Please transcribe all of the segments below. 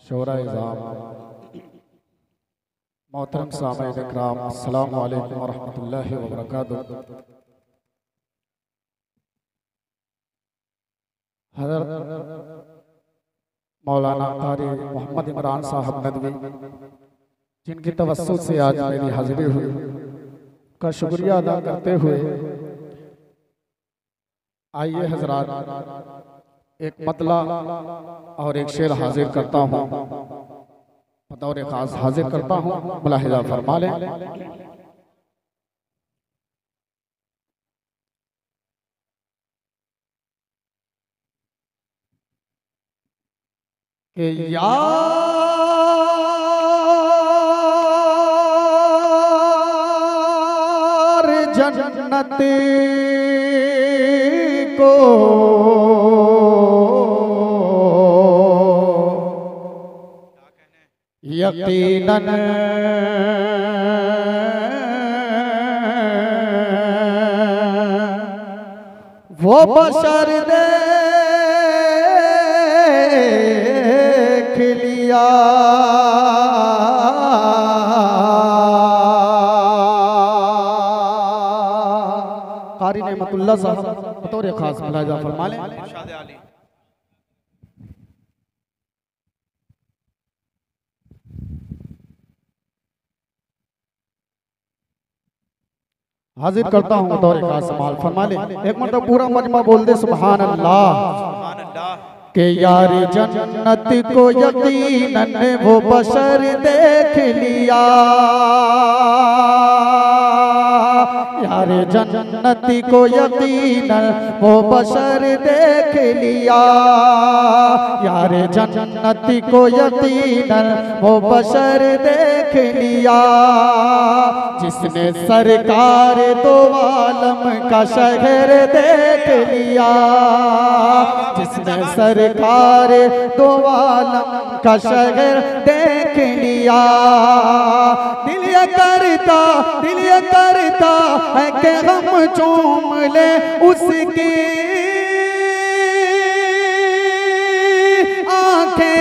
शोरा इज़ाम मोहतरम सामईन इकराम अस्सलामु अलैकुम वरहमतुल्लाहि वबरकातुहू। हज़रत मौलाना कारी मोहम्मद इमरान साहब नदवी जिनकी तवस्सुत से आज मेरी हाजिरी हुई का शुक्रिया अदा करते हुए आइए हजरात एक मतला और एक शेर हाजिर करता हूँ, बतौर खास हाजिर करता हूँ, मुलाहिज़ा फरमा लें। कि यार जन्नत को यकीनन वो बशर देख लिया। कारी नेमतुल्लाह साहब बतौर खास मुलाहिज़ा फरमा लें। हाजिर करता हूँ बतौर खास समाल फरमा ले। एक मतलब पूरा मजमा बोल दे सुभान अल्लाह। के यार जन्नत को यकीनन वो बशर देख लिया, यार जन्नत को यकीनन वो बशर देख लिया, यार जन्नत को यकीनन वो बशर देख लिया। जिसने सरकार दो आलम का शहर देख लिया, जिसने सरकार दो आलम का शहर देख लिया। दिल ये करता है कि हम चूम ले उसकी आंखें,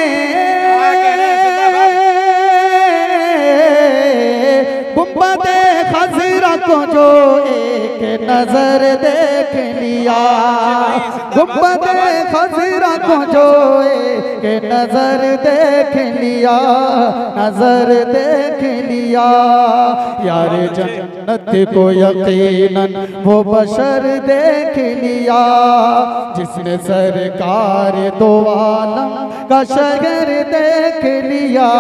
गुंबदे खज़रा को जो एक नजर देख लिया, गुंबदे खज़रा को जो एक नजर देख लिया, नजर देख लिया। यार जन्नत को यकीनन वो बशर देख लिया, जिसने सरकार दो आलम का शहर देख लिया।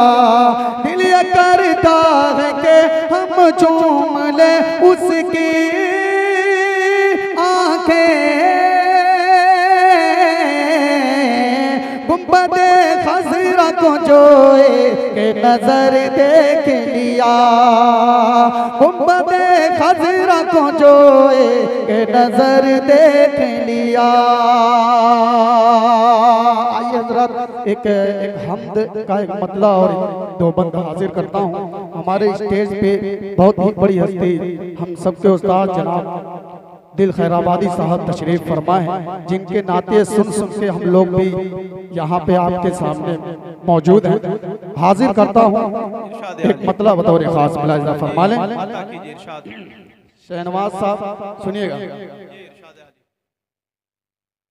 दिल ये करता है कि हम चूम ले उसकी आंखें, गुंबदे खज़रा को जो एक नजर देख लिया, गुंबदे खज़रा को जो एक नजर देख लिया। आइए हज़रात एक हमद का एक मतला और दो बंद हाजिर करता हूँ। हमारे स्टेज पे बहुत ही बड़ी हस्ती हम सबके उस्ताद जनाब दिल खैराबादी साहब तशरीफ फरमाए हैं, जिनके नाते सुन के हम लोग भी यहाँ पे आपके सामने मौजूद हैं। हाजिर करता हूँ एक मतलब बतौर खास मुलाहिज़ा फरमा लें। शहनवाज साहब सुनिएगा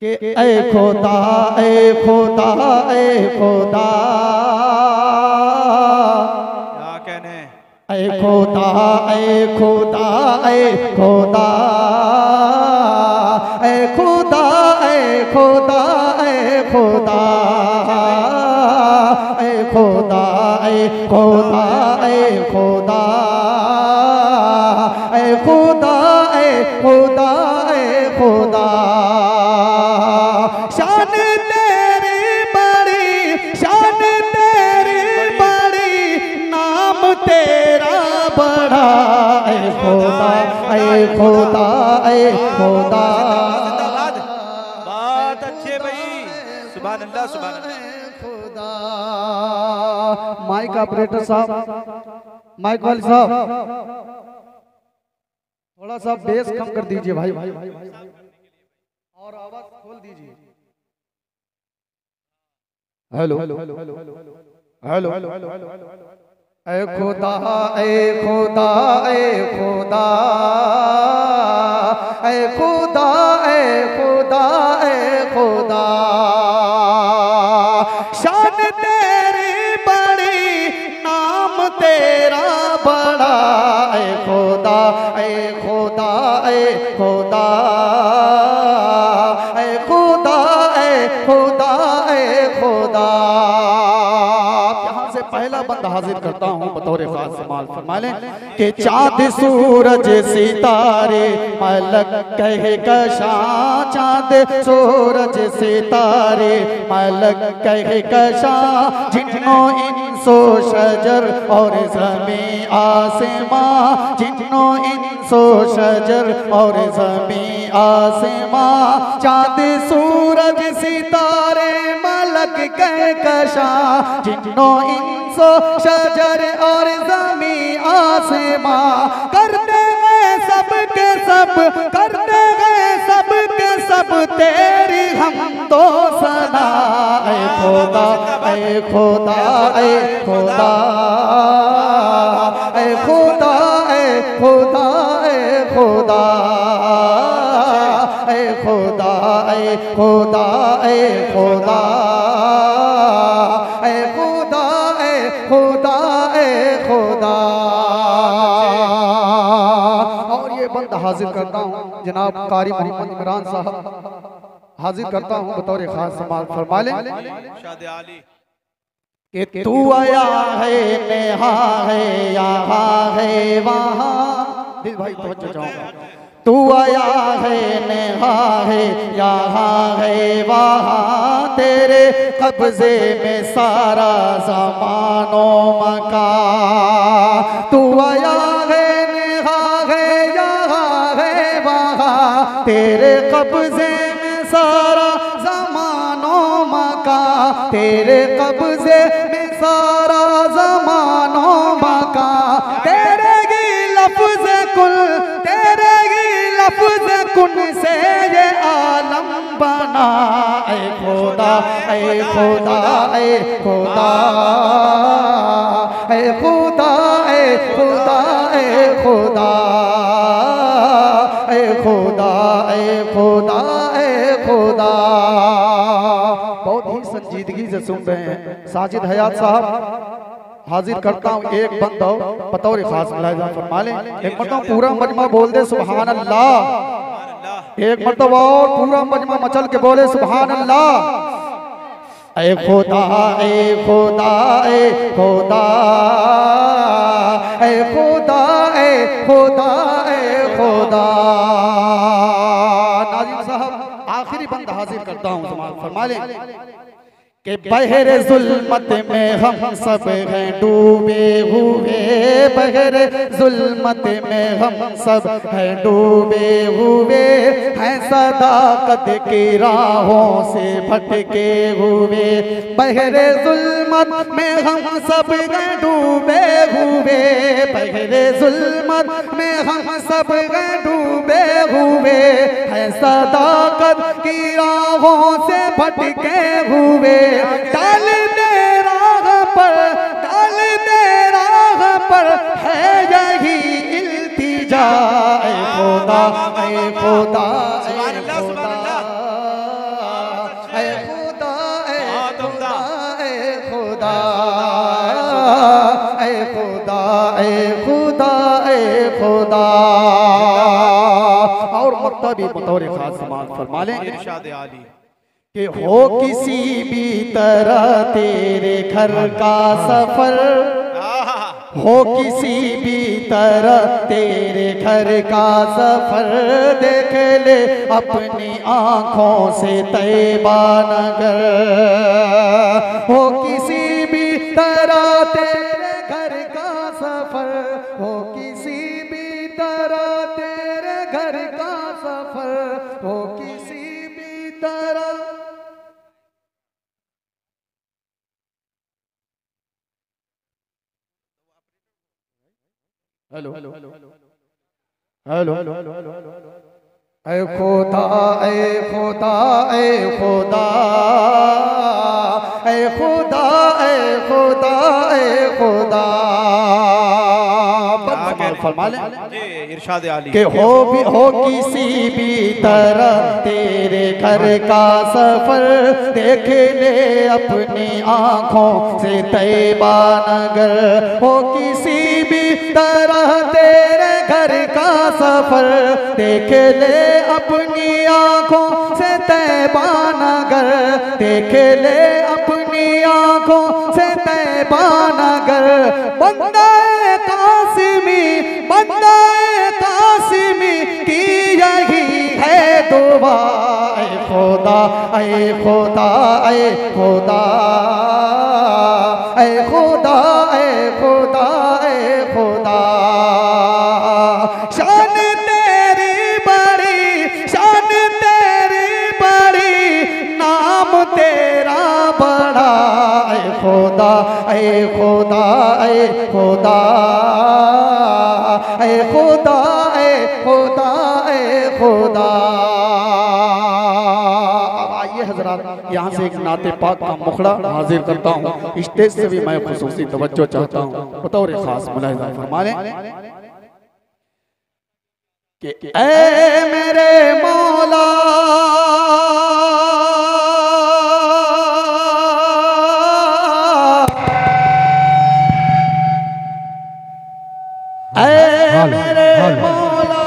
कि ऐ खुदा ऐ खुदा ऐ खुदा, ऐ खुदा ऐ खुदा ऐ खुदा, ऐ खुदा ऐ खुदा ऐ खुदा, ऐ खुदा ऐ खुदा ऐ खुदा, ऐ खुदा ऐ खुदा ऐ खुदा। शान तेरी बड़ी, शान तेरी बड़ी, नाम तेरा बड़ा, ऐ खुदा ऐ खुदा ऐ खुदा। बात अच्छे भाई, सुभान अल्लाह सुभान अल्लाह। खुदा माइक ऑपरेटर साहब, माइक वाले साहब थोड़ा सा बेस कम कर दीजिए भाई और आवाज खोल दीजिए। हेलो हेलो, ए खुदा, ए खुदा, ए खुदा, ए खुदा, ए खुदा, ए खुदा, शान तेरी बड़ी, नाम तेरा बड़ा, ए खुदा, ए खुदा, ए खुदा, ए खुदा, ए खुदा, ए खुदा। पहला बंद हाजिर करता हूँ बतौर खास समाल फरमा लें कि चाँद सूरज सितारे मलक कहे कशा, चाँद सूरज सितारे मलक कहे कशा, जिन्नो इंसो शजर और ज़मीं आसमां, जिन्नो इंसो शजर और ज़मीं आसमां, चाँद सूरज सितारे मलक कहे कशा, जिन्नो इंसो शजर और ज़मीं आसमां, करते गए सब के सब, करते गए सब के सब तेरी हमदो सना, ऐ खुदा, ऐ खुदा, ऐ खुदा, ऐ खुदा, ऐ खुदा, ऐ खुदा, ऐ खुदा, ऐ खुदा, ऐ खुदा, ऐ खुदा, ऐ खुदा, ऐ खुदा। और ये बंद हाजिर करता हूँ जनाब कारी मोहम्मद इमरान साहब, हाजिर करता हूँ बतौर खास समाल फरमा लें कि तू आया है, नेहा है, यहाँ है, वहाँ, दिल भाई तवज्जो चाहूँगा, तू आया है, नेहा है, यहाँ है, वहाँ, तेरे कब्जे में सारा ज़मानो मकान, तू आया है, नेहा है, यहाँ है, वहाँ, तेरे कब्जे में सारा ज़मानो मकान, तेरे कब्जे में सारा ज़मानो मकान, तेरे की लफ्ज़ कुल, तेरे लफ्ज़ कुन से ये आलम बना, ऐ खुदा, ऐ खुदा, ऐ खुदा, ऐ खुदा, ऐ खुदा, ऐ खुदा, ऐ खुदा, ऐ खुदा, ऐ खुदा। बहुत ही संजीदगी से सुन रहे हैं साजिद हयात साहब, हाजिर करता हूँ एक बंद बतौर खास मुलाहिजा फरमा लें, एक मरतबा पूरा मजमा बोल दे सुभान अल्लाह, एक मरतबा और पूरा मजमा मचल के बोले सुभान अल्लाह। ऐ खुदा, ऐ खुदा, ऐ खुदा, ऐ खुदा, ऐ खुदा, ऐ खुदा। नाज़िम साहब आखिरी बंद हाजिर करता हूँ फरमा लें कि बहरे जुल्मत में हम सब हैं डूबे हुए, बहरे जुल्मत में हम सब हैं डूबे हुए, हैं सदाकत की राहों से भटके हुए, बहरे जुल्मत में हम सब हैं डूबे हुए, बहरे जुल्मत में हम सब हैं डूबे हुए, हैं सदाकत की राहों से भटके हुए, डाल दे राह पर, डाल दे राह पर है यही इल्तिजा, ऐ खुदा, ऐ खुदा, ऐ खुदा, ऐ खुदा, ऐ खुदा, ऐ खुदा, ऐ खुदा, ऐ खुदा, ऐ खुदा। और मक्तबी बतौर खास समाल फरमा लें इरशाद आली कि हो किसी भी तरह तेरे घर का सफर, हो किसी भी तरह तेरे घर का सफर, देख ले अपनी आँखों से तैबा नगर, हो किसी भी तरह तेरे घर का सफर, हो किसी भी तरह तेरे घर का सफर, हो किसी भी तरह। हेलो हेलो हेलो, ऐ खुदा, ऐ खुदा, ऐ खुदा, ऐ खुदा, ऐ खुदा, फरमा लें जी इरशाद आली कि हो किसी भी तरह तेरे घर का सफर, देख ले अपनी आंखों से तैयबा नगर। हो किसी भी तरह तेरे घर का सफर, देख ले अपनी आंखों से तैयबा नगर। देख ले अपनी आंखों से तैयबा नगर। बंदे कासिमी, बंदे कासिमी की यही है दुआ। ऐ खुदा, ऐ खुदा, ऐ खुदा, ऐ खुदा, ऐ खुदा, ऐ खुदा। शान तेरी बड़ी, शान तेरी बड़ी, नाम तेरा बड़ा। ऐ खुदा, ऐ खुदा, ऐ खुदा, ऐ खुदा, ऐ खुदा, ऐ खुदा। अब आइए हजरात, यहाँ से एक नाते पाक का मुखड़ा हाजिर करता हूँ। स्टेज से भी मैं खुसूसी तवज्जो चाहता हूँ, बतौर खास मुलाहिजा फरमा लें कि ऐ मेरे मौला, ऐ मेरे मौला,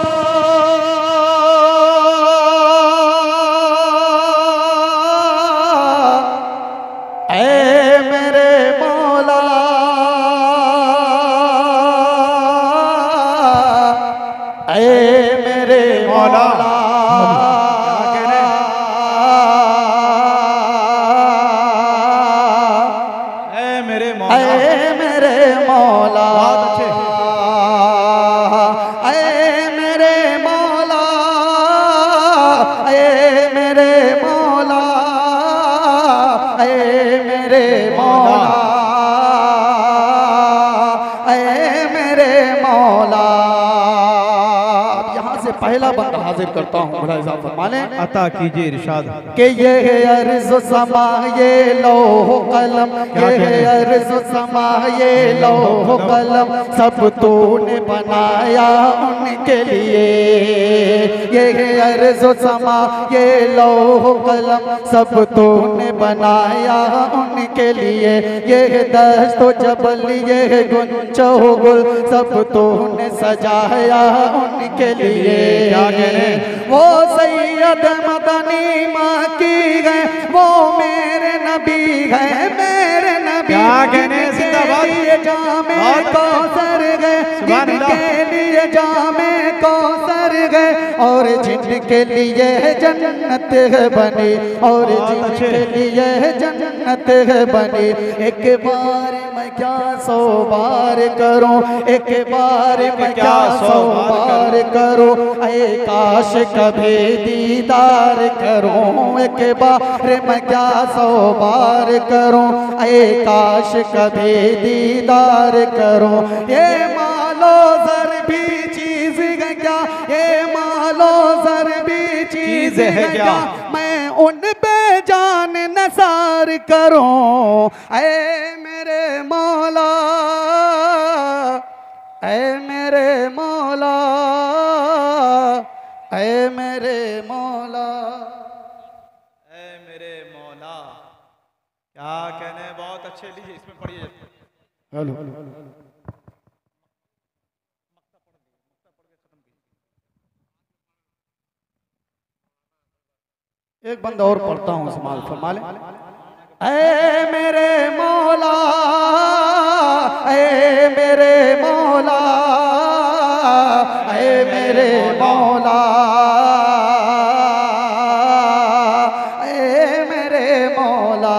ऐ मेरे मौला, ऐ मेरे मौला, ऐ मेरे ऐ मौला, मेरे मौला, बहुत अच्छे, ऐ मेरे मौला, ऐ मेरे मौला, ऐ मेरे मौला, ऐ मेरे मौला। अब यहाँ से पहला बंदा हाजिर करता हूँ, बड़ा इजाफा माने अता कीजिए इरशाद कि ये अर्ज़ समा, ये लौह कलम, ये अर्ज़ समा, ये लौह कलम, सब तूने बनाया उनके लिए। ये अर्ज़ समा, ये लौह कलम, सब तूने बनाया उनके लिए। ये दश्त जबल, ये गुंचो गुल, सब तूने सजाया उनके लिए। क्या कहने वो सैयद मदनी माँ की गए, वो मेरे नबी गए, मेरे नबी। क्या कहने जिंदाबाद, जामे कौसर गए, जिनके लिए जामे कौसर गए, और जिनके लिए जन्नत बनी, और जिनके लिए जन्नत बनी। एक बार मैं क्या 100 बार करूं, एक बार मैं क्या 100 बार करूं। ऐ काश कभी दीदार करूं, एक बार मैं क्या 100 बार करूं। ऐ काश कभी दीदार करूं। ये मालो जर भी चीज है क्या, ये मालो जर भी चीज है क्या, मैं उन पे जान नसार करूं। ऐ मेरे मौला, ऐ मेरे मौला, ऐ मेरे मौला, ऐ मेरे मौला। क्या कहने, बहुत अच्छे, लीजिए इसमें पढ़िए। हेलो एक बंदा और पढ़ता हूँ, इस्तेमाल फरमा लें। ऐ मेरे मौला, ऐ मेरे मौला, ऐ मेरे मौला, ऐ मेरे मौला।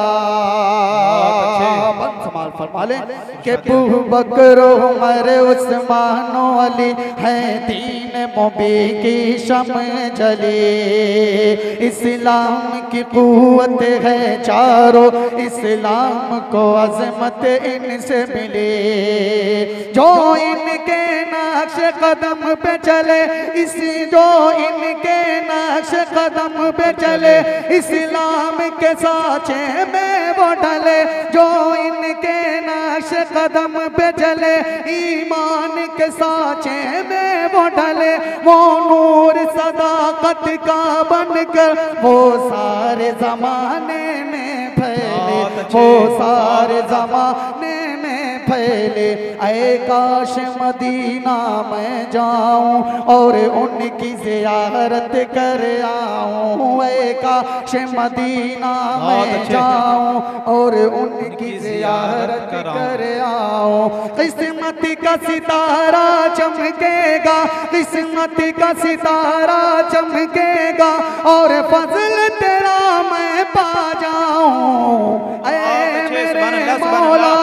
इस्तेमाल फरमा लें कि अबू बकर उमर उस्मान अली है दीन मुबी की शम्अ जली। इस्लाम की कुव्वत है चारों, इस्लाम को अज़मत इनसे मिली। जो इनके नक्श कदम पे चले, जो इनके नक्श कदम पे चले, इस्लाम के साचे में वो ढले, जो इनके नक्श कदम पे चले, ईमान के साँचे में वो ढले, वो नूर सदाकत का बनकर वो सारे जमाने में फैले, वो सारे जमाने में फैले। ऐ काश मदीना मैं जाऊं और उनकी ज़ियारत कर आऊं, ऐ काश मदीना मैं जाऊं और उनकी ज़ियारत कर आऊं। किस्मत का सितारा चमकेगा, किस्मत का सितारा चमकेगा और फजल तेरा मैं पा जाऊं। ऐ मेरे मौला